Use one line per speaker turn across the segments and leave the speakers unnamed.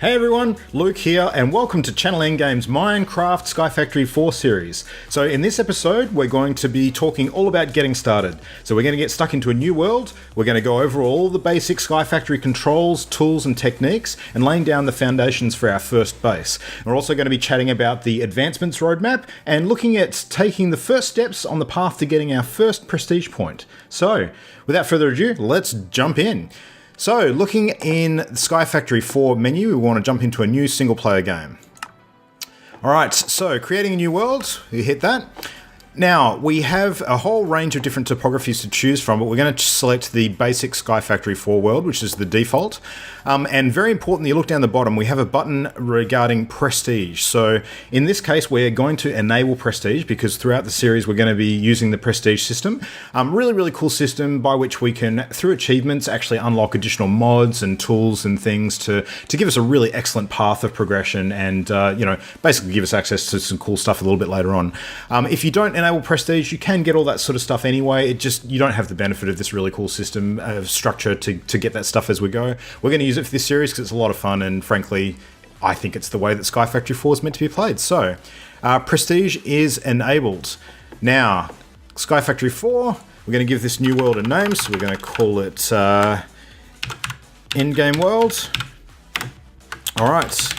Hey everyone, Luke here, and welcome to Channel Endgame's Minecraft SkyFactory 4 series. So in this episode, we're going to be talking all about getting started. So we're going to get stuck into a new world, we're going to go over all the basic SkyFactory controls, tools and techniques, and laying down the foundations for our first base. We're also going to be chatting about the advancements roadmap, and looking at taking the first steps on the path to getting our first prestige point. So, without further ado, let's jump in. So, looking in the SkyFactory 4 menu, we want to jump into a new single-player game. Alright, so creating a new world, you hit that. Now, we have a whole range of different topographies to choose from, but we're going to select the basic SkyFactory 4 world, which is the default. And very important, you look down the bottom, we have a button regarding prestige. So in this case, we're going to enable prestige because throughout the series, we're going to be using the prestige system. Really cool system by which we can, through achievements, actually unlock additional mods and tools and things to give us a really excellent path of progression and, basically give us access to some cool stuff a little bit later on. If you don't enable prestige, you can get all that sort of stuff anyway. You don't have the benefit of this really cool system of structure to get that stuff as we go. We're going to use it for this series because it's a lot of fun, and frankly, I think it's the way that SkyFactory 4 is meant to be played. So, prestige is enabled. Now, SkyFactory 4, we're going to give this new world a name, so we're going to call it Endgame World. Alright.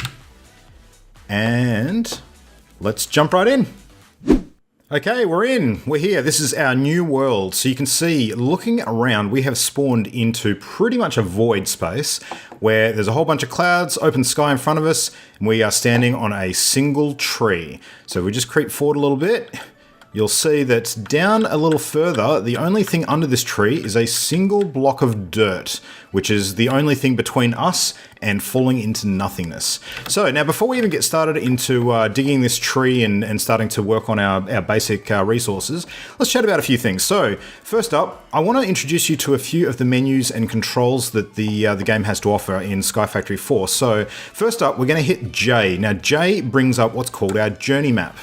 And let's jump right in. Okay, we're in. We're here. This is our new world. So you can see, looking around, we have spawned into pretty much a void space where there's a whole bunch of clouds, open sky in front of us, and we are standing on a single tree. So if we just creep forward a little bit, you'll see that down a little further, the only thing under this tree is a single block of dirt, which is the only thing between us and falling into nothingness. So now before we even get started into digging this tree and starting to work on our basic resources, let's chat about a few things. So first up, I want to introduce you to a few of the menus and controls that the game has to offer in SkyFactory 4. So first up, we're going to hit J. Now J brings up what's called our journey map.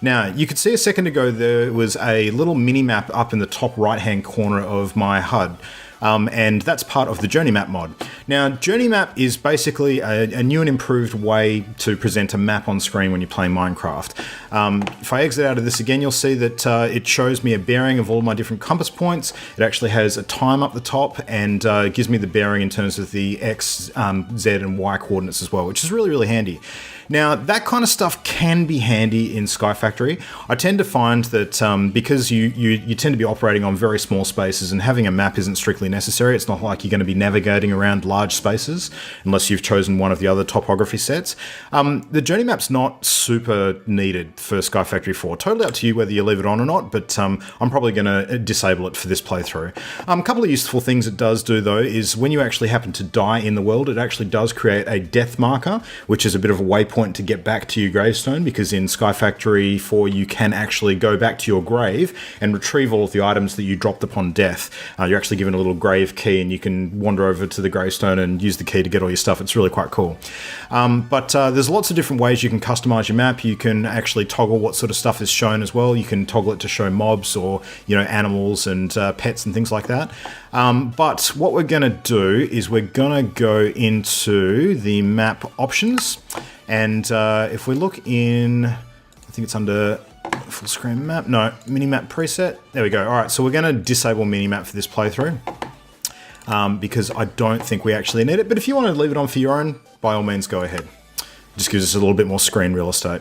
Now, you could see a second ago there was a little mini-map up in the top right-hand corner of my HUD. And that's part of the Journey Map mod. Now, Journey Map is basically a new and improved way to present a map on screen when you're playing Minecraft. If I exit out of this again, you'll see that it shows me a bearing of all my different compass points. It actually has a time up the top and gives me the bearing in terms of the X, Z, and Y coordinates as well, which is really handy. Now, that kind of stuff can be handy in SkyFactory. I tend to find that because you tend to be operating on very small spaces and having a map isn't strictly necessary. It's not like you're going to be navigating around large spaces unless you've chosen one of the other topography sets. The journey map's not super needed for SkyFactory 4. Totally up to you whether you leave it on or not, but I'm probably going to disable it for this playthrough. A couple of useful things it does do, though, is when you actually happen to die in the world, it actually does create a death marker, which is a bit of a waypoint to get back to your gravestone, because in SkyFactory 4 you can actually go back to your grave and retrieve all of the items that you dropped upon death. You're actually given a little grave key and you can wander over to the gravestone and use the key to get all your stuff. It's really quite cool. But there's lots of different ways you can customize your map. You can actually toggle what sort of stuff is shown as well. You can toggle it to show mobs or animals and pets and things like that. But what we're going to do is we're going to go into the map options. And if we look in, I think it's under full screen map. No, minimap preset. There we go. All right, so we're going to disable minimap for this playthrough because I don't think we actually need it. But if you want to leave it on for your own, by all means, go ahead. Just gives us a little bit more screen real estate.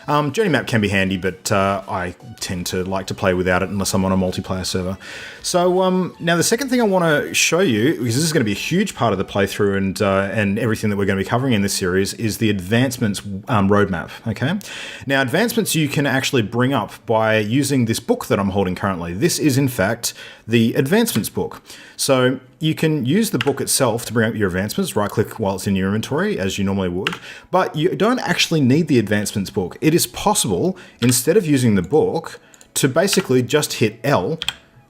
Journey map can be handy, but I tend to like to play without it unless I'm on a multiplayer server. So now the second thing I want to show you, because this is going to be a huge part of the playthrough and everything that we're going to be covering in this series, is the advancements roadmap. Okay. Now advancements you can actually bring up by using this book that I'm holding currently. This is in fact the advancements book. So you can use the book itself to bring up your advancements, right click while it's in your inventory as you normally would, but you don't actually need the advancements book. It is possible, instead of using the book, to basically just hit L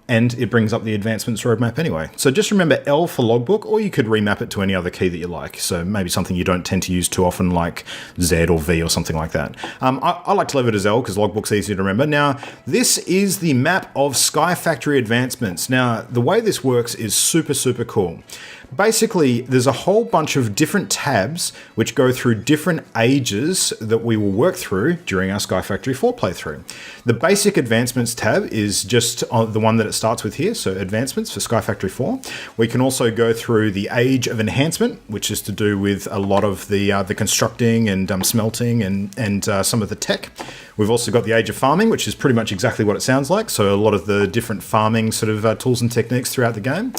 and it brings up the advancements roadmap anyway. So just remember L for logbook, or you could remap it to any other key that you like. So maybe something you don't tend to use too often, like Z or V or something like that. I like to leave it as L because logbook's easy to remember. Now, this is the map of SkyFactory advancements. Now, the way this works is super, super cool. Basically, there's a whole bunch of different tabs which go through different ages that we will work through during our SkyFactory 4 playthrough. The basic advancements tab is just the one that it starts with here, so advancements for SkyFactory 4. We can also go through the age of enhancement, which is to do with a lot of the constructing and smelting and some of the tech. We've also got the age of farming, which is pretty much exactly what it sounds like, so a lot of the different farming sort of tools and techniques throughout the game.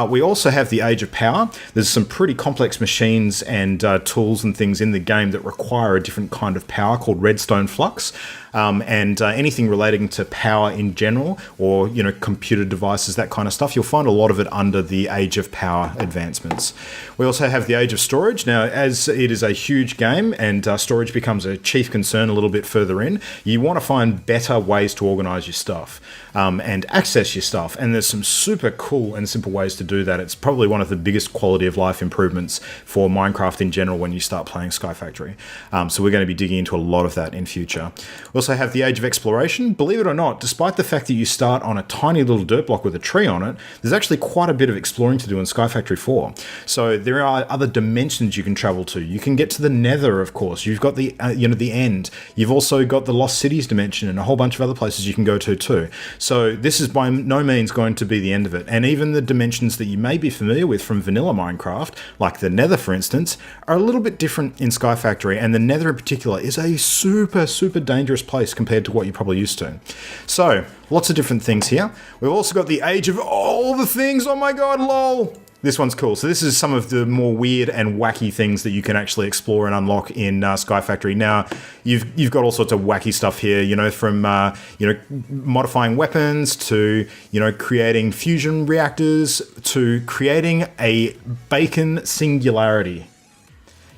We also have the age of power. There's some pretty complex machines and tools and things in the game that require a different kind of power called redstone flux. And anything relating to power in general, or computer devices, that kind of stuff, you'll find a lot of it under the age of power advancements. We also have the age of storage. Now, as it is a huge game and storage becomes a chief concern a little bit further in, you want to find better ways to organize your stuff and access your stuff. And there's some super cool and simple ways to do that. It's probably one of the biggest quality of life improvements for Minecraft in general when you start playing SkyFactory. So we're going to be digging into a lot of that in future. We also have the age of exploration. Believe it or not, despite the fact that you start on a tiny little dirt block with a tree on it, there's actually quite a bit of exploring to do in SkyFactory 4. So there are other dimensions you can travel to. You can get to the Nether, of course. You've got the the end. You've also got the Lost Cities dimension and a whole bunch of other places you can go to too. So this is by no means going to be the end of it. And even the dimensions that you may be familiar with from vanilla Minecraft, like the Nether, for instance, are a little bit different in SkyFactory. And the Nether in particular is a super, super dangerous place compared to what you're probably used to. So lots of different things here. We've also got the age of all the things. Oh my god, lol. This one's cool. So this is some of the more weird and wacky things that you can actually explore and unlock in SkyFactory. Now, you've got all sorts of wacky stuff here, from modifying weapons to creating fusion reactors to creating a bacon singularity.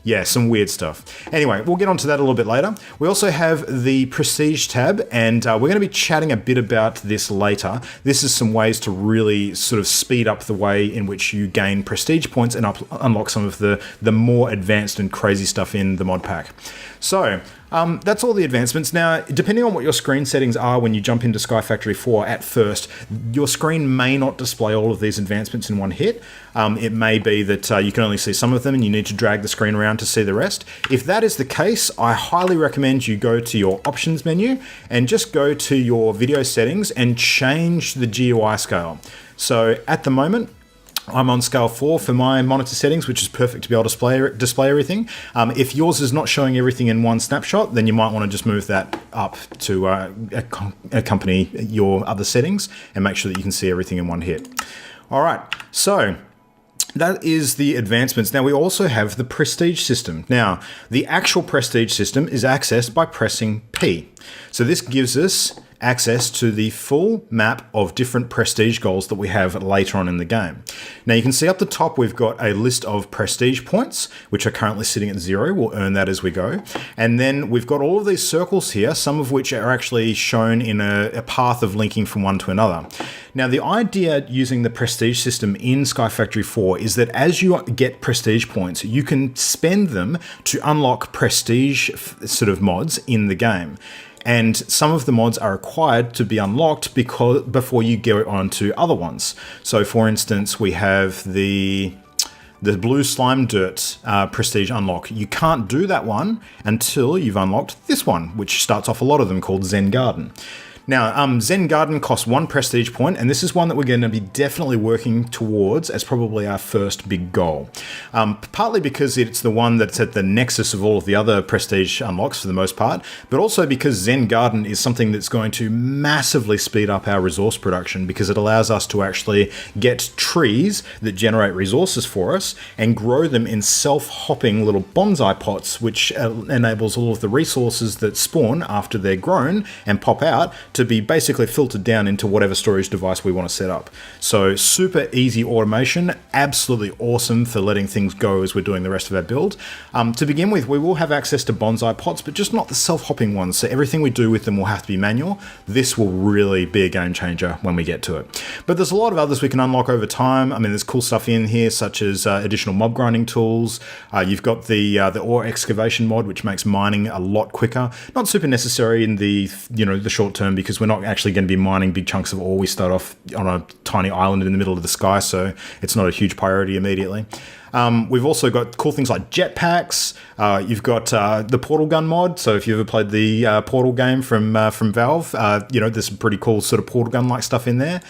Yeah, some weird stuff. Anyway, we'll get onto that a little bit later. We also have the Prestige tab, and we're going to be chatting a bit about this later. This is some ways to really sort of speed up the way in which you gain Prestige points and unlock some of the more advanced and crazy stuff in the mod pack. So, that's all the advancements. Now, depending on what your screen settings are when you jump into SkyFactory 4 at first, your screen may not display all of these advancements in one hit. It may be that you can only see some of them and you need to drag the screen around to see the rest. If that is the case, I highly recommend you go to your options menu and just go to your video settings and change the GUI scale. So at the moment, I'm on scale 4 for my monitor settings, which is perfect to be able to display everything. If yours is not showing everything in one snapshot, then you might want to just move that up to accompany your other settings and make sure that you can see everything in one hit. All right, so that is the advancements. Now we also have the prestige system. Now, the actual prestige system is accessed by pressing P. So this gives us access to the full map of different prestige goals that we have later on in the game. Now you can see up the top we've got a list of prestige points, which are currently sitting at 0. We'll earn that as we go. And then we've got all of these circles here, some of which are actually shown in a path of linking from one to another. Now the idea using the prestige system in SkyFactory 4 is that as you get prestige points, you can spend them to unlock prestige sort of mods in the game. And some of the mods are required to be unlocked before you go on to other ones. So for instance, we have the blue slime dirt prestige unlock. You can't do that one until you've unlocked this one, which starts off a lot of them, called Zen Garden. Now, Zen Garden costs 1 prestige point, and this is one that we're going to be definitely working towards as probably our first big goal. Partly because it's the one that's at the nexus of all of the other prestige unlocks for the most part, but also because Zen Garden is something that's going to massively speed up our resource production because it allows us to actually get trees that generate resources for us and grow them in self-hopping little bonsai pots, which enables all of the resources that spawn after they're grown and pop out to to be basically filtered down into whatever storage device we want to set up. So super easy automation, absolutely awesome for letting things go as we're doing the rest of our build. To begin with, we will have access to bonsai pots, but just not the self-hopping ones. So everything we do with them will have to be manual. This will really be a game changer when we get to it. But there's a lot of others we can unlock over time. I mean, there's cool stuff in here, such as additional mob grinding tools. You've got the ore excavation mod, which makes mining a lot quicker. Not super necessary in the short term, because we're not actually going to be mining big chunks of ore. We start off on a tiny island in the middle of the sky, so it's not a huge priority immediately. We've also got cool things like jetpacks. You've got the portal gun mod. So if you ever played the portal game from Valve, there's some pretty cool sort of portal gun like stuff in there.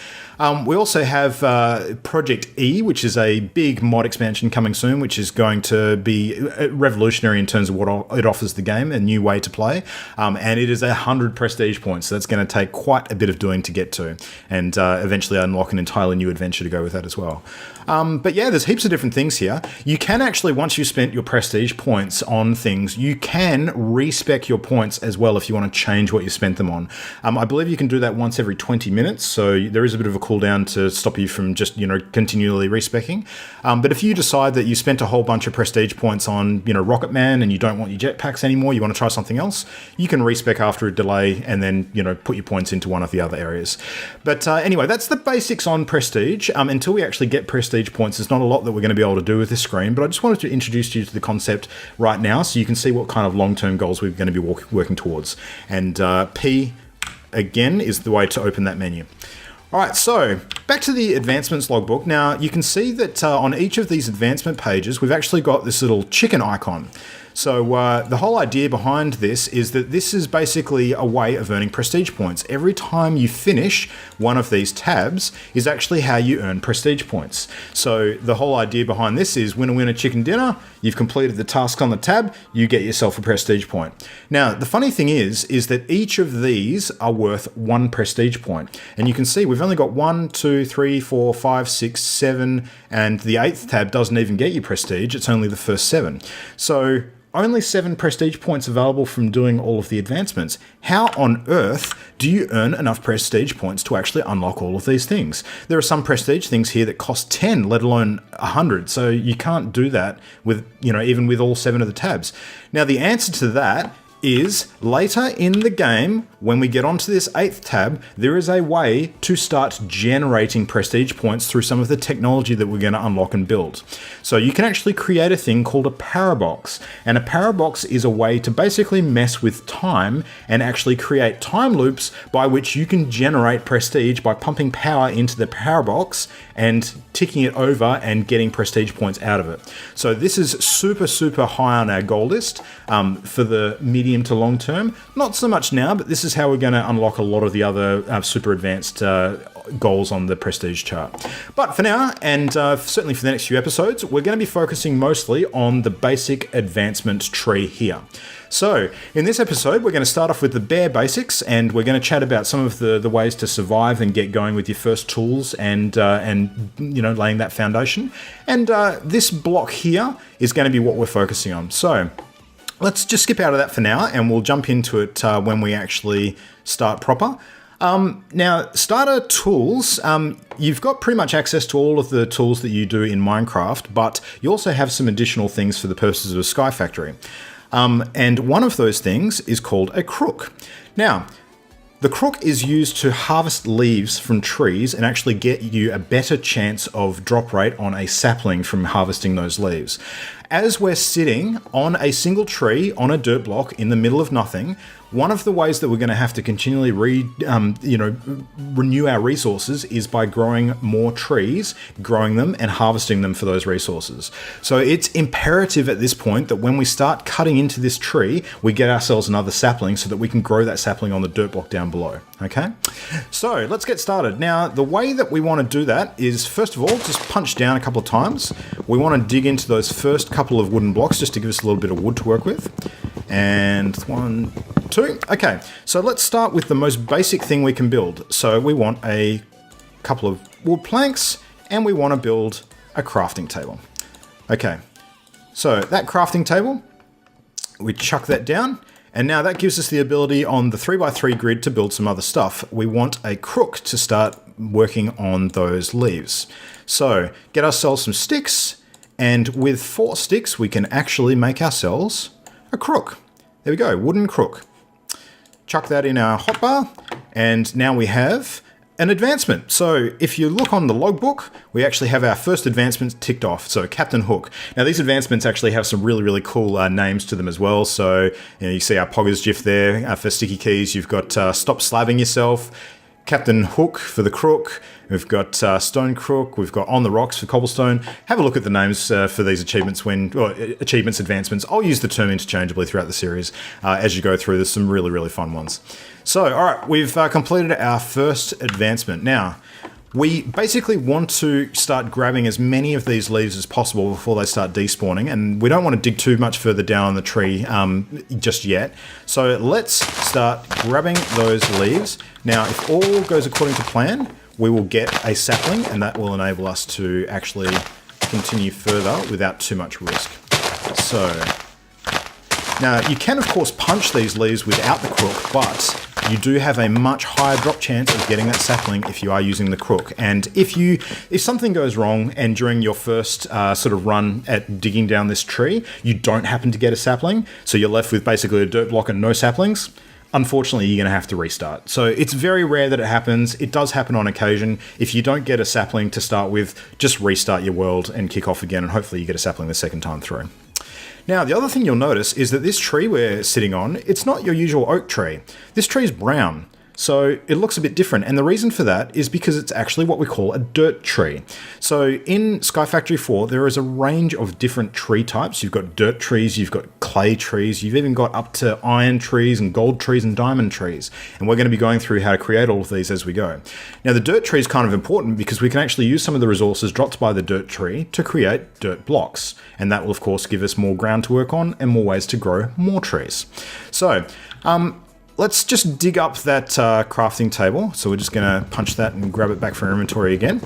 We also have Project E, which is a big mod expansion coming soon, which is going to be revolutionary in terms of what it offers the game, a new way to play. And it is 100 prestige points. So that's going to take quite a bit of doing to get to, and eventually unlock an entirely new adventure to go with that as well. But yeah, there's heaps of different things here. You can actually, once you've spent your prestige points on things, you can respec your points as well if you want to change what you spent them on. I believe you can do that once every 20 minutes, so there is a bit of a cooldown to stop you from just, continually respecing. But if you decide that you spent a whole bunch of prestige points on, Rocket Man, and you don't want your jetpacks anymore, you want to try something else, you can respec after a delay and then, put your points into one of the other areas. But anyway, that's the basics on prestige. Until we actually get prestige points, there's not a lot that we're going to be able to do with this screen, but I just wanted to introduce you to the concept right now so you can see what kind of long-term goals we're going to be working towards. And P, again, is the way to open that menu. All right, so back to the advancements logbook. Now, you can see that on each of these advancement pages, we've actually got this little chicken icon. So the whole idea behind this is that this is basically a way of earning prestige points. Every time you finish one of these tabs is actually how you earn prestige points. So the whole idea behind this is winner, winner, chicken dinner. You've completed the task on the tab, you get yourself a prestige point. Now, the funny thing is that each of these are worth 1 prestige point. And you can see we've only got 1, 2, 3, 4, 5, 6, 7, and the 8th tab doesn't even get you prestige. It's only the first 7. So only 7 prestige points available from doing all of the advancements. How on earth do you earn enough prestige points to actually unlock all of these things? There are some prestige things here that cost 10, let alone 100. So you can't do that with, even with all 7 of the tabs. Now, the answer to that is later in the game, when we get onto this 8th tab, there is a way to start generating prestige points through some of the technology that we're going to unlock and build. So you can actually create a thing called a parabox. And a parabox is a way to basically mess with time and actually create time loops by which you can generate prestige by pumping power into the parabox and ticking it over and getting prestige points out of it. So this is super, super high on our goal list for the medium to long term. Not so much now, but this is how we're going to unlock a lot of the other super advanced goals on the prestige chart. But for now, and certainly for the next few episodes, we're going to be focusing mostly on the basic advancement tree here. So in this episode, we're going to start off with the bare basics, and we're going to chat about some of the ways to survive and get going with your first tools and laying that foundation. And this block here is going to be what we're focusing on. So let's just skip out of that for now, and we'll jump into it when we actually start proper. Now, starter tools, you've got pretty much access to all of the tools that you do in Minecraft, but you also have some additional things for the purposes of SkyFactory. And one of those things is called a crook. Now, the crook is used to harvest leaves from trees and actually get you a better chance of drop rate on a sapling from harvesting those leaves. As we're sitting on a single tree on a dirt block in the middle of nothing, one of the ways that we're going to have to continually renew our resources is by growing more trees, growing them and harvesting them for those resources. So it's imperative at this point that when we start cutting into this tree, we get ourselves another sapling so that we can grow that sapling on the dirt block down below. Okay, so let's get started. Now, the way that we want to do that is, first of all, just punch down a couple of times. We want to dig into those first couple of wooden blocks just to give us a little bit of wood to work with. And 1, 2. Okay, so let's start with the most basic thing we can build. So we want a couple of wood planks, and we want to build a crafting table. Okay, so that crafting table, we chuck that down, And now that gives us the ability on the 3x3 grid to build some other stuff. We want a crook to start working on those leaves. So get ourselves some sticks, and with 4 sticks, we can actually make ourselves a crook. There we go, wooden crook. Chuck that in our hotbar, and now we have an advancement. So if you look on the logbook, we actually have our first advancements ticked off. So Captain Hook. Now these advancements actually have some really, really cool names to them as well. So you see our Poggers GIF there for sticky keys. You've got Stop Slabbing Yourself, Captain Hook for the crook. We've got Stone Crook. We've got On the Rocks for cobblestone. Have a look at the names for these achievements achievements advancements. I'll use the term interchangeably throughout the series as you go through. There's some really, really fun ones. So, all right, we've completed our first advancement. Now, we basically want to start grabbing as many of these leaves as possible before they start despawning, and we don't want to dig too much further down on the tree just yet. So let's start grabbing those leaves. Now, if all goes according to plan, we will get a sapling, and that will enable us to actually continue further without too much risk. So, now you can of course punch these leaves without the crook, but you do have a much higher drop chance of getting that sapling if you are using the crook. And if something goes wrong and during your first sort of run at digging down this tree, you don't happen to get a sapling, so you're left with basically a dirt block and no saplings, unfortunately, you're going to have to restart. So it's very rare that it happens. It does happen on occasion. If you don't get a sapling to start with, just restart your world and kick off again, and hopefully you get a sapling the second time through. Now, the other thing you'll notice is that this tree we're sitting on, it's not your usual oak tree. This tree is brown. So it looks a bit different, and the reason for that is because it's actually what we call a dirt tree. So in SkyFactory 4, there is a range of different tree types. You've got dirt trees, you've got clay trees, you've even got up to iron trees and gold trees and diamond trees. And we're going to be going through how to create all of these as we go. Now, the dirt tree is kind of important because we can actually use some of the resources dropped by the dirt tree to create dirt blocks. And that will, of course, give us more ground to work on and more ways to grow more trees. So, let's just dig up that crafting table. So we're just going to punch that and grab it back from our inventory again,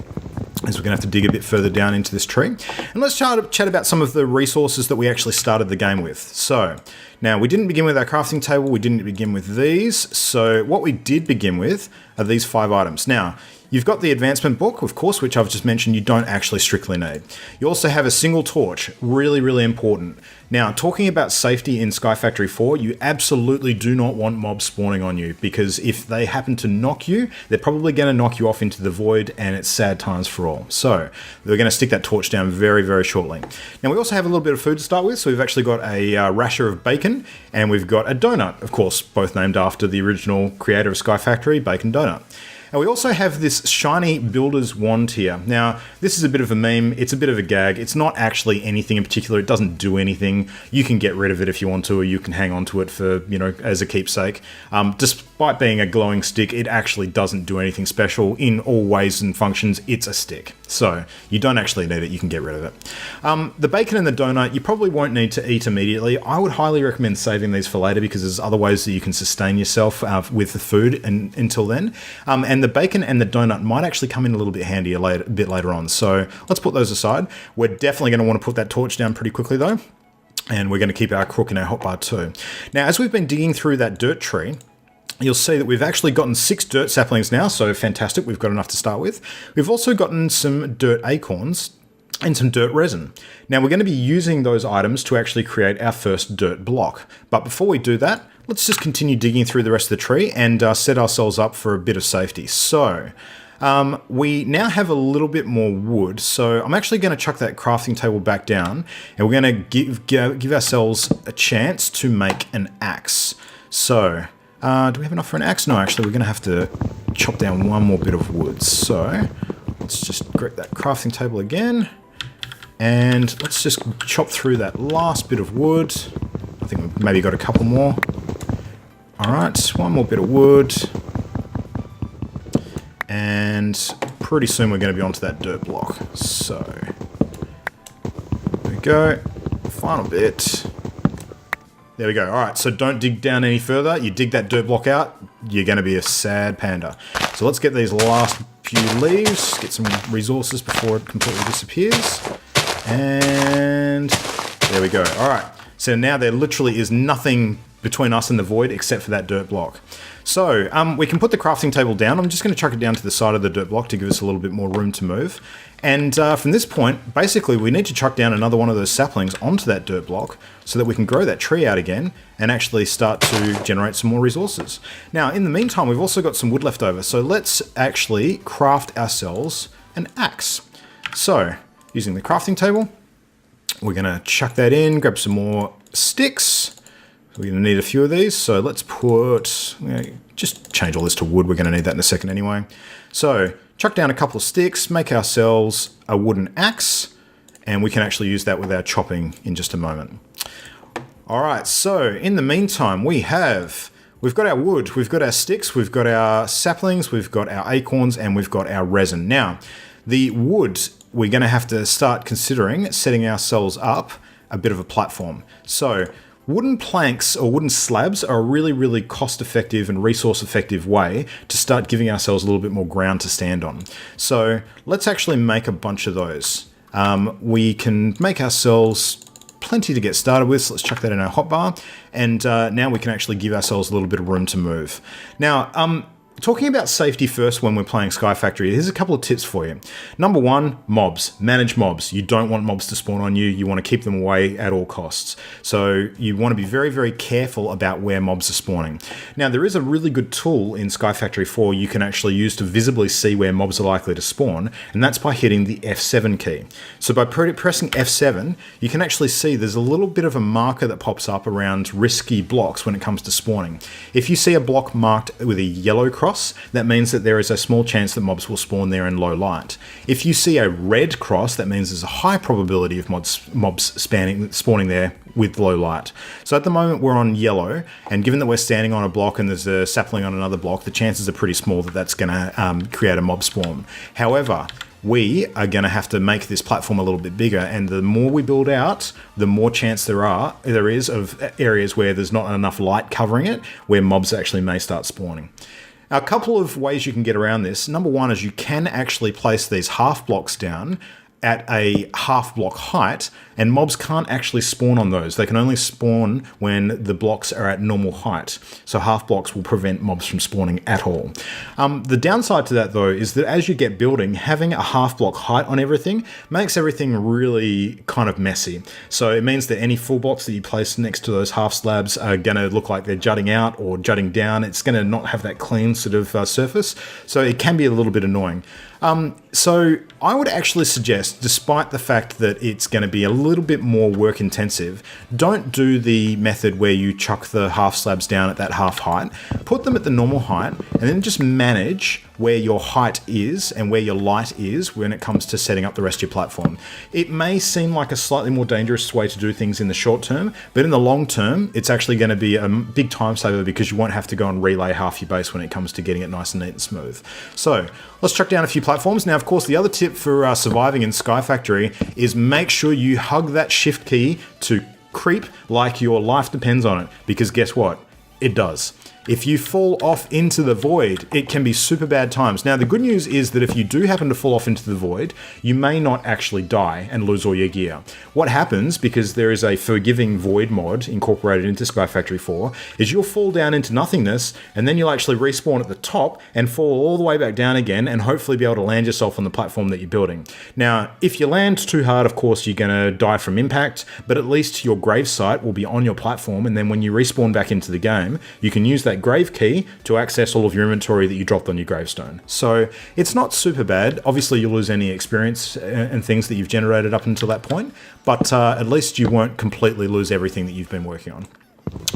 as we're going to have to dig a bit further down into this tree. And let's chat about some of the resources that we actually started the game with. So now we didn't begin with our crafting table. We didn't begin with these. So what we did begin with are these 5 items. Now, you've got the advancement book, of course, which I've just mentioned you don't actually strictly need. You also have a single torch, really, really important. Now, talking about safety in SkyFactory 4, you absolutely do not want mobs spawning on you, because if they happen to knock you, they're probably going to knock you off into the void, and it's sad times for all. So we're going to stick that torch down very, very shortly. Now, we also have a little bit of food to start with, so we've actually got a rasher of bacon, and we've got a donut, of course, both named after the original creator of SkyFactory, Bacon Donut. And we also have this shiny builder's wand here. Now, this is a bit of a meme. It's a bit of a gag. It's not actually anything in particular. It doesn't do anything. You can get rid of it if you want to, or you can hang on to it for, as a keepsake. Despite being a glowing stick, it actually doesn't do anything special. In all ways and functions, it's a stick. So you don't actually need it. You can get rid of it. The bacon and the donut, you probably won't need to eat immediately. I would highly recommend saving these for later, because there's other ways that you can sustain yourself with the food until then. And the bacon and the donut might actually come in a little bit handy a bit later on. So let's put those aside. We're definitely going to want to put that torch down pretty quickly though. And we're going to keep our crook in our hotbar too. Now, as we've been digging through that dirt tree, you'll see that we've actually gotten 6 dirt saplings now. So fantastic. We've got enough to start with. We've also gotten some dirt acorns and some dirt resin. Now, we're going to be using those items to actually create our first dirt block. But before we do that, let's just continue digging through the rest of the tree and set ourselves up for a bit of safety. So we now have a little bit more wood. So I'm actually going to chuck that crafting table back down, and we're going to give ourselves a chance to make an axe. So do we have enough for an axe? No, actually, we're going to have to chop down one more bit of wood. So let's just grab that crafting table again, and let's just chop through that last bit of wood. I think we've maybe got a couple more. All right, one more bit of wood. And pretty soon we're going to be onto that dirt block. So, there we go. Final bit. There we go. All right, so don't dig down any further. You dig that dirt block out, you're going to be a sad panda. So let's get these last few leaves, get some resources before it completely disappears. And there we go. All right, so now there literally is nothing between us and the void except for that dirt block. So we can put the crafting table down. I'm just going to chuck it down to the side of the dirt block to give us a little bit more room to move. And from this point, basically we need to chuck down another one of those saplings onto that dirt block so that we can grow that tree out again and actually start to generate some more resources. Now, in the meantime, we've also got some wood left over. So let's actually craft ourselves an axe. So using the crafting table, we're going to chuck that in, grab some more sticks. We're going to need a few of these. So let's put, just change all this to wood. We're going to need that in a second anyway. So chuck down a couple of sticks, make ourselves a wooden axe, and we can actually use that with our chopping in just a moment. All right, so in the meantime, we've got our wood, we've got our sticks, we've got our saplings, we've got our acorns, and we've got our resin. Now, the wood, we're going to have to start considering setting ourselves up a bit of a platform. So wooden planks or wooden slabs are a really, really cost-effective and resource-effective way to start giving ourselves a little bit more ground to stand on. So let's actually make a bunch of those. We can make ourselves plenty to get started with, so let's chuck that in our hotbar. And now we can actually give ourselves a little bit of room to move. Now, talking about safety first when we're playing SkyFactory, here's a couple of tips for you. Number one, mobs. Manage mobs. You don't want mobs to spawn on you. You want to keep them away at all costs. So you want to be very, very careful about where mobs are spawning. Now, there is a really good tool in SkyFactory 4 you can actually use to visibly see where mobs are likely to spawn, and that's by hitting the F7 key. So by pressing F7, you can actually see there's a little bit of a marker that pops up around risky blocks when it comes to spawning. If you see a block marked with a yellow cross, that means that there is a small chance that mobs will spawn there in low light. If you see a red cross, that means there's a high probability of mobs spawning there with low light. So at the moment we're on yellow, and given that we're standing on a block and there's a sapling on another block, the chances are pretty small that that's going to create a mob spawn. However, we are going to have to make this platform a little bit bigger, and the more we build out, the more chance there is of areas where there's not enough light covering it, where mobs actually may start spawning. A couple of ways you can get around this. Number one is you can actually place these half blocks down at a half block height, and mobs can't actually spawn on those. They can only spawn when the blocks are at normal height. So half blocks will prevent mobs from spawning at all. The downside to that though is that as you get building, having a half block height on everything makes everything really kind of messy. So it means that any full blocks that you place next to those half slabs are going to look like they're jutting out or jutting down. It's going to not have that clean sort of surface. So it can be a little bit annoying. So I would actually suggest, despite the fact that it's going to be a little bit more work intensive, don't do the method where you chuck the half slabs down at that half height. Put them at the normal height and then just manage where your height is and where your light is when it comes to setting up the rest of your platform. It may seem like a slightly more dangerous way to do things in the short term, but in the long term, it's actually going to be a big time saver because you won't have to go and relay half your base when it comes to getting it nice and neat and smooth. So let's chuck down a few platforms. Now, of course, the other tip for surviving in SkyFactory is make sure you hug that shift key to creep like your life depends on it, because guess what? It does. If you fall off into the void, it can be super bad times. Now, the good news is that if you do happen to fall off into the void, you may not actually die and lose all your gear. What happens, because there is a forgiving void mod incorporated into SkyFactory 4, is you'll fall down into nothingness, and then you'll actually respawn at the top and fall all the way back down again, and hopefully be able to land yourself on the platform that you're building. Now, if you land too hard, of course, you're going to die from impact, but at least your grave site will be on your platform, and then when you respawn back into the game, you can use that grave key to access all of your inventory that you dropped on your gravestone. So it's not super bad. Obviously you'll lose any experience and things that you've generated up until that point, but at least you won't completely lose everything that you've been working on.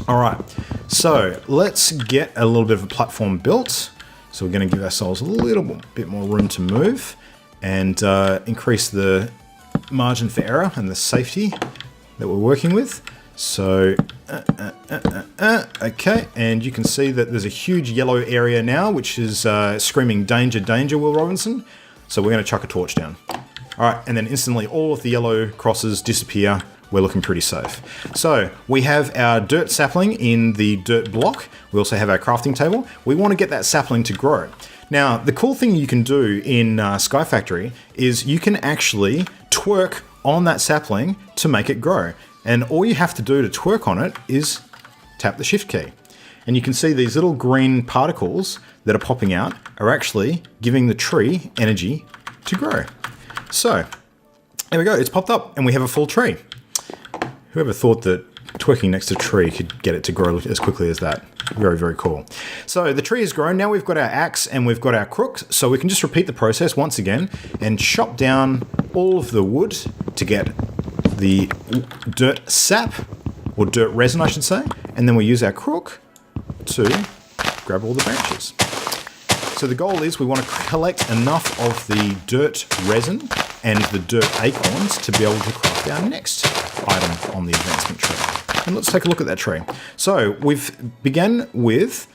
All right, so let's get a little bit of a platform built. So we're going to give ourselves a little bit more room to move and increase the margin for error and the safety that we're working with. So, okay, and you can see that there's a huge yellow area now, which is screaming danger, danger, Will Robinson. So we're going to chuck a torch down. All right, and then instantly all of the yellow crosses disappear. We're looking pretty safe. So we have our dirt sapling in the dirt block. We also have our crafting table. We want to get that sapling to grow. Now, the cool thing you can do in SkyFactory is you can actually twerk on that sapling to make it grow. And all you have to do to twerk on it is tap the shift key. And you can see these little green particles that are popping out are actually giving the tree energy to grow. So there we go, it's popped up and we have a full tree. Whoever thought that twerking next to a tree could get it to grow as quickly as that? Very, very cool. So the tree has grown. Now we've got our axe and we've got our crook. So we can just repeat the process once again and chop down all of the wood to get the dirt sap, or dirt resin, I should say. And then we use our crook to grab all the branches. So the goal is we want to collect enough of the dirt resin and the dirt acorns to be able to craft our next item on the advancement tree. And let's take a look at that tree. So we've begun with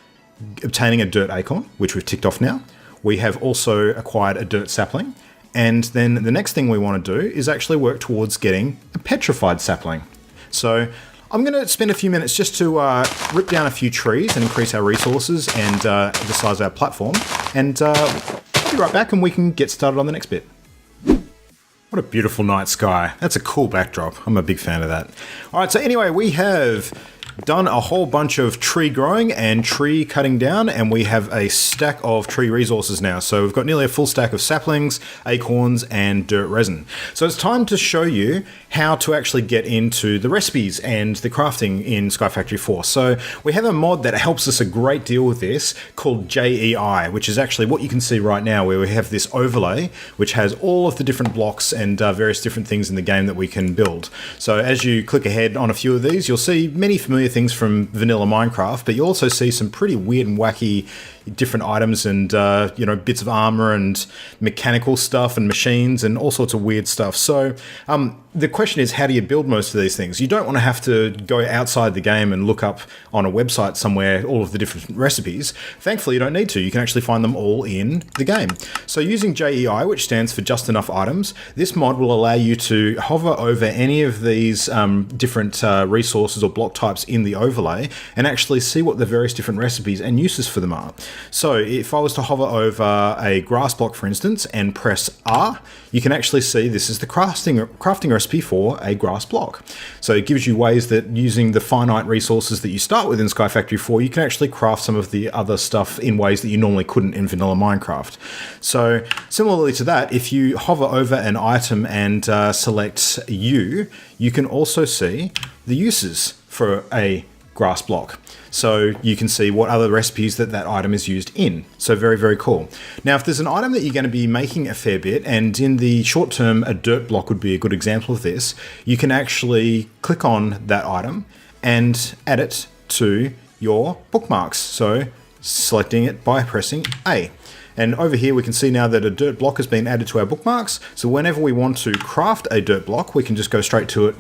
obtaining a dirt acorn, which we've ticked off now. We have also acquired a dirt sapling. And then the next thing we want to do is actually work towards getting a petrified sapling. So I'm going to spend a few minutes just to rip down a few trees and increase our resources and the size of our platform. And I'll be right back and we can get started on the next bit. What a beautiful night sky. That's a cool backdrop. I'm a big fan of that. All right, so anyway, we have done a whole bunch of tree growing and tree cutting down, and we have a stack of tree resources now. So we've got nearly a full stack of saplings, acorns, and dirt resin. So it's time to show you how to actually get into the recipes and the crafting in SkyFactory 4. So we have a mod that helps us a great deal with this called JEI, which is actually what you can see right now, where we have this overlay, which has all of the different blocks and various different things in the game that we can build. So as you click ahead on a few of these, you'll see many familiar things from vanilla Minecraft, but you also see some pretty weird and wacky different items and bits of armor and mechanical stuff and machines and all sorts of weird stuff. So the question is, how do you build most of these things? You don't want to have to go outside the game and look up on a website somewhere all of the different recipes. Thankfully, you don't need to. You can actually find them all in the game. So using JEI, which stands for Just Enough Items, this mod will allow you to hover over any of these different resources or block types in the overlay and actually see what the various different recipes and uses for them are. So if I was to hover over a grass block, for instance, and press R, you can actually see this is the crafting recipe for a grass block. So it gives you ways that using the finite resources that you start with in SkyFactory 4, you can actually craft some of the other stuff in ways that you normally couldn't in vanilla Minecraft. So similarly to that, if you hover over an item and select U, you can also see the uses for a grass block. So you can see what other recipes that item is used in. So very, very cool. Now, if there's an item that you're going to be making a fair bit, and in the short term, a dirt block would be a good example of this, you can actually click on that item and add it to your bookmarks. So selecting it by pressing A. And over here, we can see now that a dirt block has been added to our bookmarks. So whenever we want to craft a dirt block, we can just go straight to it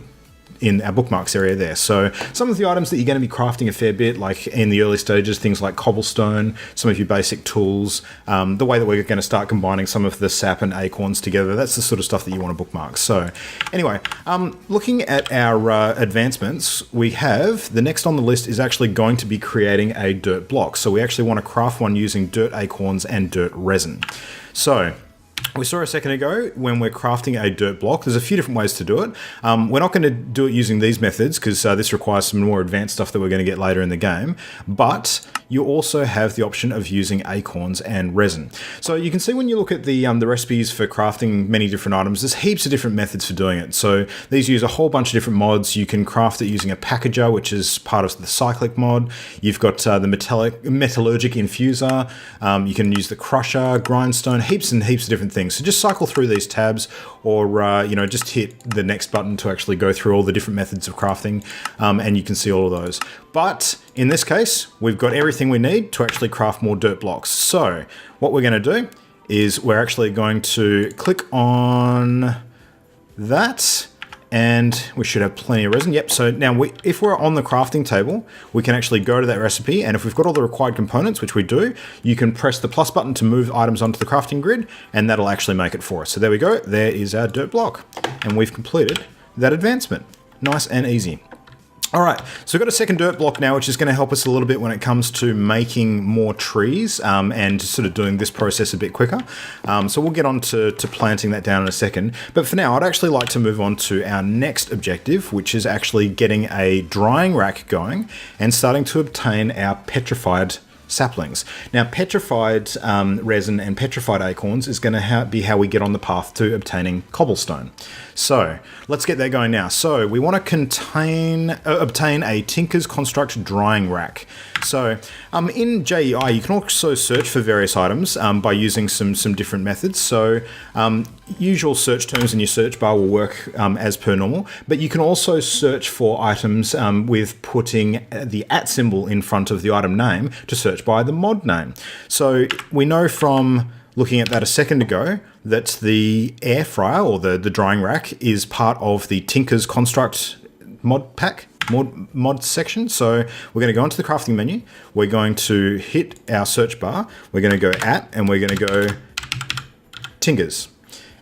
in our bookmarks area there. So some of the items that you're going to be crafting a fair bit, like in the early stages, things like cobblestone, some of your basic tools, the way that we're going to start combining some of the sap and acorns together, that's the sort of stuff that you want to bookmark. So anyway, looking at our advancements, we have, the next on the list is actually going to be creating a dirt block. So we actually want to craft one using dirt acorns and dirt resin. So we saw a second ago when we're crafting a dirt block, there's a few different ways to do it. We're not going to do it using these methods because this requires some more advanced stuff that we're going to get later in the game. But you also have the option of using acorns and resin. So you can see when you look at the recipes for crafting many different items, there's heaps of different methods for doing it. So these use a whole bunch of different mods. You can craft it using a packager, which is part of the cyclic mod. You've got the metallurgic infuser. You can use the crusher, grindstone, heaps and heaps of different things. So just cycle through these tabs, or just hit the next button to actually go through all the different methods of crafting, and you can see all of those. But in this case, we've got everything we need to actually craft more dirt blocks. So what we're going to do is we're actually going to click on that, and we should have plenty of resin. Yep, so now if we're on the crafting table, we can actually go to that recipe, and if we've got all the required components, which we do, you can press the plus button to move items onto the crafting grid, and that'll actually make it for us. So there we go, there is our dirt block, and we've completed that advancement. Nice and easy. All right, so we've got a second dirt block now, which is going to help us a little bit when it comes to making more trees and sort of doing this process a bit quicker. So we'll get on to planting that down in a second. But for now, I'd actually like to move on to our next objective, which is actually getting a drying rack going and starting to obtain our petrified saplings. Now, petrified resin and petrified acorns is going to be how we get on the path to obtaining cobblestone. So let's get that going now. So we want to obtain a Tinker's Construct drying rack. So in JEI, you can also search for various items by using some different methods. So usual search terms in your search bar will work as per normal, but you can also search for items with putting the @ symbol in front of the item name to search by the mod name. So we know from looking at that a second ago that the air fryer or the drying rack is part of the Tinker's Construct mod pack. Mod section. So we're going to go into the crafting menu. We're going to hit our search bar. We're going to go and we're going to go Tinkers.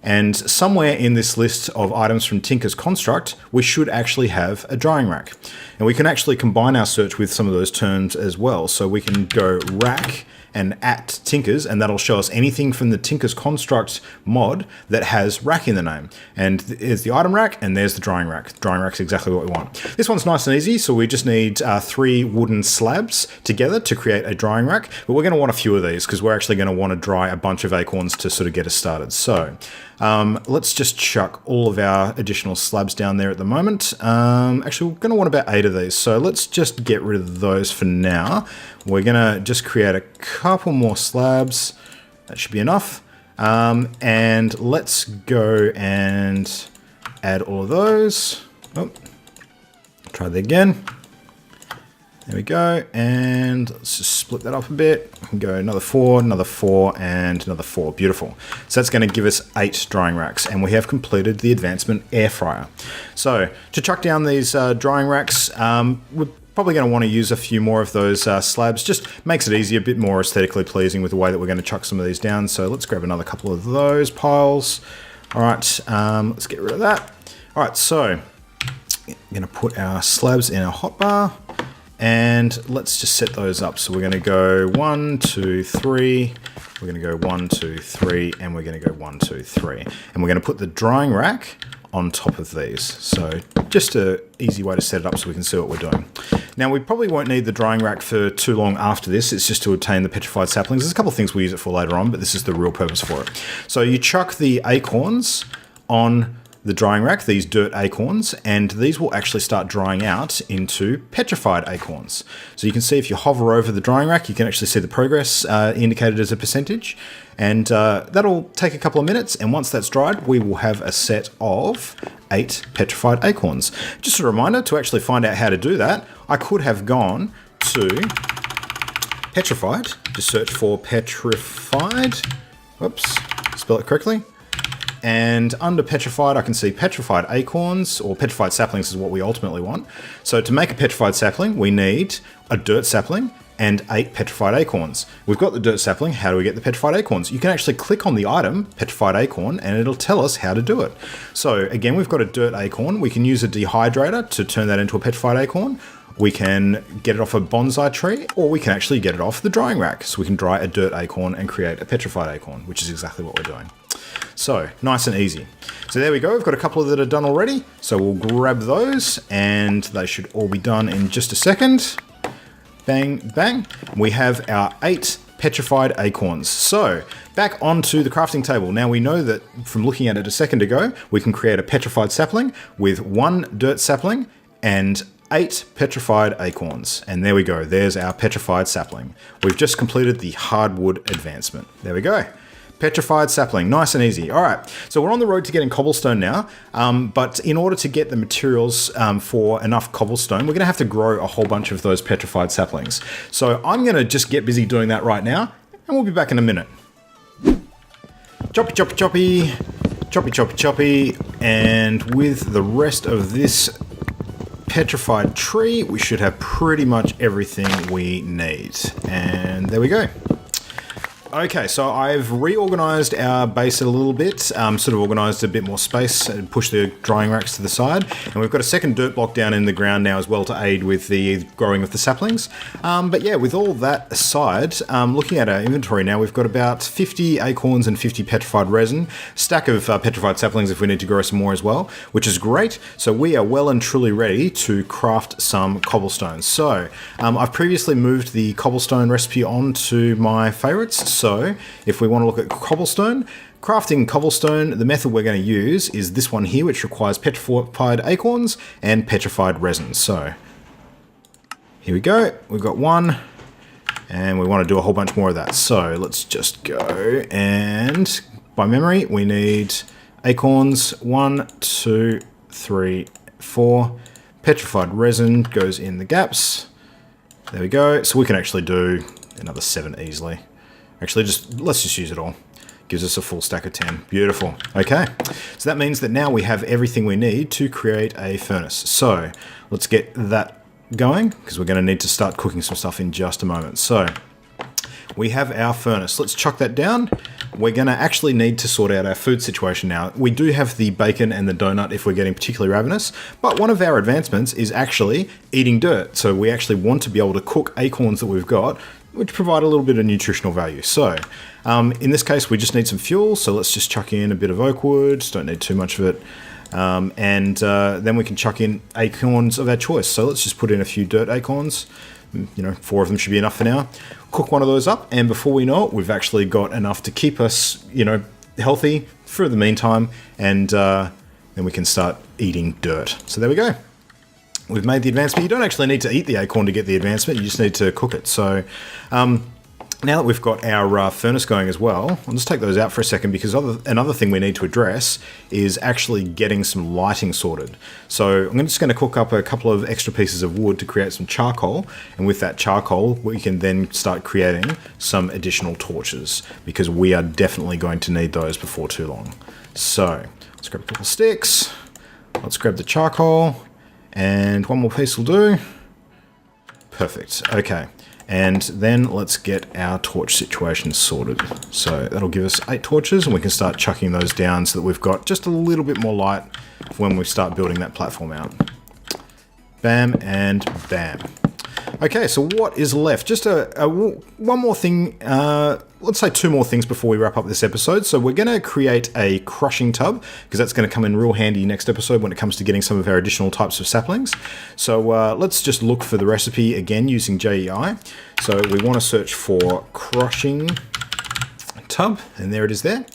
And somewhere in this list of items from Tinker's Construct, we should actually have a drying rack. And we can actually combine our search with some of those terms as well. So we can go rack and @Tinkers, and that'll show us anything from the Tinker's Construct mod that has rack in the name. And there's the item rack, and there's the drying rack. Drying rack's exactly what we want. This one's nice and easy, so we just need 3 wooden slabs together to create a drying rack, but we're going to want a few of these because we're actually going to want to dry a bunch of acorns to sort of get us started. So let's just chuck all of our additional slabs down there at the moment. Actually, we're going to want about 8 of these, so let's just get rid of those for now. We're going to just create a couple more slabs. That should be enough. And let's go and add all of those. Oh, try that again. There we go. And let's just split that up a bit. We can go another 4, and another 4. Beautiful. So that's going to give us 8 drying racks, and we have completed the advancement air fryer. So to chuck down these drying racks, we're probably going to want to use a few more of those slabs. Just makes it easier, a bit more aesthetically pleasing with the way that we're going to chuck some of these down. So let's grab another couple of those piles. All right, let's get rid of that. All right, so I'm going to put our slabs in our hotbar, and let's just set those up. So we're going to go 1, 2, 3. We're going to go 1, 2, 3, and we're going to go 1, 2, 3. And we're going to put the drying rack on top of these. So just an easy way to set it up so we can see what we're doing. Now, we probably won't need the drying rack for too long after this. It's just to obtain the petrified saplings. There's a couple of things we'll use it for later on, but this is the real purpose for it. So you chuck the acorns on the drying rack, these dirt acorns, and these will actually start drying out into petrified acorns. So you can see if you hover over the drying rack, you can actually see the progress indicated as a percentage. And that'll take a couple of minutes, and once that's dried, we will have a set of 8 petrified acorns. Just a reminder, to actually find out how to do that, I could have gone to petrified, just search for petrified, whoops, spell it correctly. And under petrified, I can see petrified acorns, or petrified saplings is what we ultimately want. So to make a petrified sapling, we need a dirt sapling and 8 petrified acorns. We've got the dirt sapling. How do we get the petrified acorns? You can actually click on the item, petrified acorn, and it'll tell us how to do it. So again, we've got a dirt acorn. We can use a dehydrator to turn that into a petrified acorn. We can get it off a bonsai tree, or we can actually get it off the drying rack. So we can dry a dirt acorn and create a petrified acorn, which is exactly what we're doing. So nice and easy. So there we go. We've got a couple that are done already. So we'll grab those, and they should all be done in just a second. Bang, bang. We have our 8 petrified acorns. So back onto the crafting table. Now we know that from looking at it a second ago, we can create a petrified sapling with 1 dirt sapling and 8 petrified acorns. And there we go. There's our petrified sapling. We've just completed the hardwood advancement. There we go. Petrified sapling, nice and easy. All right, so we're on the road to getting cobblestone now, but in order to get the materials for enough cobblestone, we're gonna have to grow a whole bunch of those petrified saplings. So I'm gonna just get busy doing that right now, and we'll be back in a minute. Choppy, choppy, choppy, choppy, choppy, choppy, and with the rest of this petrified tree, we should have pretty much everything we need. And there we go. Okay, so I've reorganized our base a little bit, sort of organized a bit more space and pushed the drying racks to the side. And we've got a second dirt block down in the ground now as well to aid with the growing of the saplings. But yeah, with all that aside, looking at our inventory now, we've got about 50 acorns and 50 petrified resin, stack of petrified saplings if we need to grow some more as well, which is great. So we are well and truly ready to craft some cobblestone. So I've previously moved the cobblestone recipe onto my favorites. So if we want to look at cobblestone, crafting cobblestone, the method we're going to use is this one here, which requires petrified acorns and petrified resin. So here we go. We've got one, and we want to do a whole bunch more of that. So let's just go, and by memory, we need acorns, 1, 2, 3, 4. Petrified resin goes in the gaps. There we go. So we can actually do another 7 easily. Actually, let's just use it all. Gives us a full stack of 10. Beautiful. Okay, so that means that now we have everything we need to create a furnace. So let's get that going, because we're going to need to start cooking some stuff in just a moment. So we have our furnace. Let's chuck that down. We're going to actually need to sort out our food situation now. We do have the bacon and the donut if we're getting particularly ravenous, but one of our advancements is actually eating dirt. So we actually want to be able to cook acorns that we've got, which provide a little bit of nutritional value. So in this case, we just need some fuel. So let's just chuck in a bit of oak wood. Don't need too much of it. And then we can chuck in acorns of our choice. So let's just put in a few dirt acorns. 4 of them should be enough for now. Cook one of those up, and before we know it, we've actually got enough to keep us, healthy for the meantime, and then we can start eating dirt. So there we go. We've made the advancement. You don't actually need to eat the acorn to get the advancement, you just need to cook it. So now that we've got our furnace going as well, I'll just take those out for a second, because another thing we need to address is actually getting some lighting sorted. So I'm just going to cook up a couple of extra pieces of wood to create some charcoal, and with that charcoal we can then start creating some additional torches, because we are definitely going to need those before too long. So let's grab a couple of sticks, let's grab the charcoal, and one more piece will do. Perfect. Okay. And then let's get our torch situation sorted. So that'll give us 8 torches, and we can start chucking those down so that we've got just a little bit more light when we start building that platform out. Bam and bam. Okay, so what is left? Just one more thing, let's say 2 more things before we wrap up this episode. So we're going to create a crushing tub, because that's going to come in real handy next episode when it comes to getting some of our additional types of saplings. So let's just look for the recipe again using JEI. So we want to search for crushing tub, and there it is there.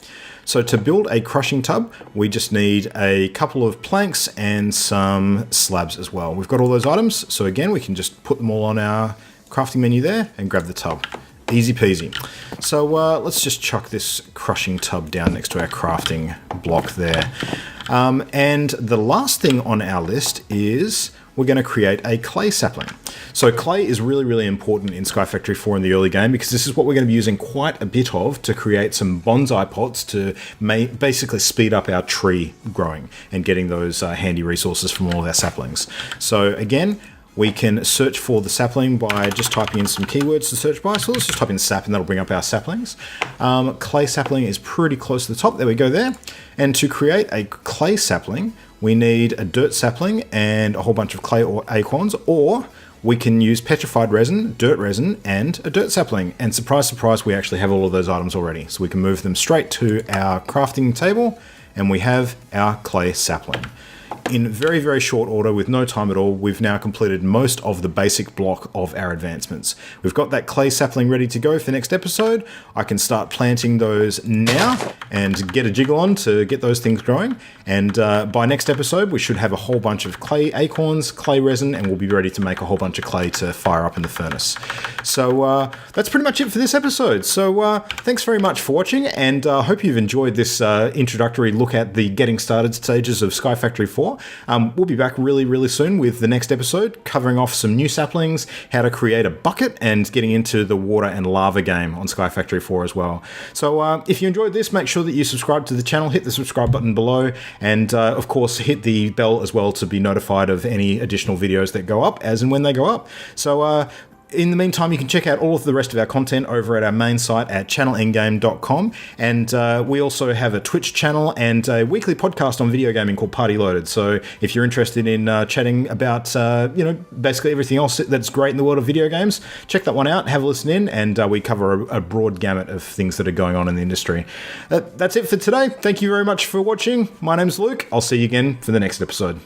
So to build a crushing tub, we just need a couple of planks and some slabs as well. We've got all those items, so again, we can just put them all on our crafting menu there and grab the tub. Easy peasy. So let's just chuck this crushing tub down next to our crafting block there. And the last thing on our list is we're going to create a clay sapling. So clay is really, really important in SkyFactory 4 in the early game, because this is what we're going to be using quite a bit of to create some bonsai pots to basically speed up our tree growing and getting those handy resources from all of our saplings. So again, we can search for the sapling by just typing in some keywords to search by. So let's just type in sap, and that'll bring up our saplings. Clay sapling is pretty close to the top. There we go there. And to create a clay sapling, we need a dirt sapling and a whole bunch of clay or acorns, or we can use petrified resin, dirt resin, and a dirt sapling. And surprise, surprise, we actually have all of those items already. So we can move them straight to our crafting table, and we have our clay sapling. In very, very short order, with no time at all, we've now completed most of the basic block of our advancements. We've got that clay sapling ready to go for the next episode. I can start planting those now and get a jiggle on to get those things growing. And by next episode, we should have a whole bunch of clay acorns, clay resin, and we'll be ready to make a whole bunch of clay to fire up in the furnace. So that's pretty much it for this episode. So thanks very much for watching, and I hope you've enjoyed this introductory look at the getting started stages of SkyFactory 4. We'll be back really, really soon with the next episode, covering off some new saplings, how to create a bucket, and getting into the water and lava game on SkyFactory 4 as well. So if you enjoyed this, make sure that you subscribe to the channel, hit the subscribe button below, and of course hit the bell as well to be notified of any additional videos that go up as and when they go up. So In the meantime, you can check out all of the rest of our content over at our main site at channelendgame.com. And we also have a Twitch channel and a weekly podcast on video gaming called Party Loaded. So if you're interested in chatting about, basically everything else that's great in the world of video games, check that one out, have a listen in, and we cover a broad gamut of things that are going on in the industry. That's it for today. Thank you very much for watching. My name's Luke. I'll see you again for the next episode.